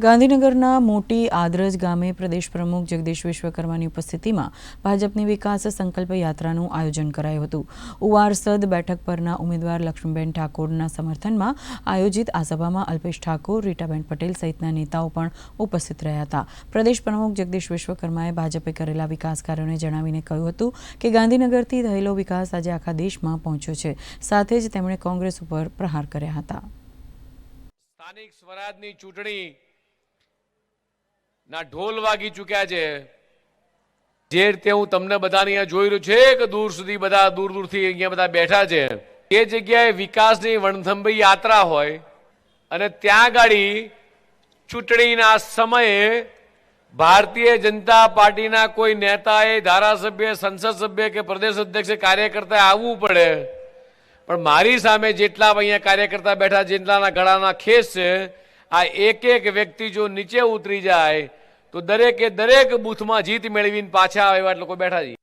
ગાંધીનગરના મોટી આદરજ ગામે પ્રદેશ પ્રમુખ જગદીશ વિશ્વકર્માની ઉપસ્થિતિમાં ભાજપની વિકાસ સંકલ્પ યાત્રાનું આયોજન કરાયું હતું। ઉવારસદ બેઠક પરના ઉમેદવાર લક્ષ્મીબેન ઠાકોરના સમર્થનમાં આયોજિત આ સભામાં અલ્પેશ ઠાકોર, રીટાબેન પટેલ સહિતના નેતાઓ પણ ઉપસ્થિત રહ્યા હતા। પ્રદેશ પ્રમુખ જગદીશ વિશ્વકર્માએ ભાજપે કરેલા વિકાસ કાર્યોને જણાવીને કહ્યું હતું કે ગાંધીનગરથી થયેલો વિકાસ આજે આખા દેશમાં પહોંચ્યો છે। સાથે જ તેમણે કોંગ્રેસ ઉપર પ્રહાર કર્યા હતા। સ્થાનિક સ્વરાજની ચૂંટણી ના ઢોલ વાગી ચૂક્યા છે। જે રીતે હું તમને બધાને અહીંયા જોઈ રહ્યો છે કે દૂર સુધી બધા દૂર દૂરથી અહીંયા બધા બેઠા છે, એ જગ્યાએ વિકાસની વણથંભી યાત્રા હોય અને ત્યાં ગાડી ચૂંટણીના સમયે ભારતીય જનતા પાર્ટીના કોઈ નેતાએ, ધારાસભ્ય, સંસદ સભ્ય કે પ્રદેશ અધ્યક્ષ કાર્યકર્તાએ આવવું પડે, પણ મારી સામે જેટલા અહીંયા કાર્યકર્તા બેઠા, જેટલાના ગળાના ખેસ છે, આ એક એક વ્યક્તિ જો નીચે ઉતરી જાય તો દરેકે દરેક બૂથમાં જીત મેળવીને પાછા આવે એવા લોકો બેઠા છે।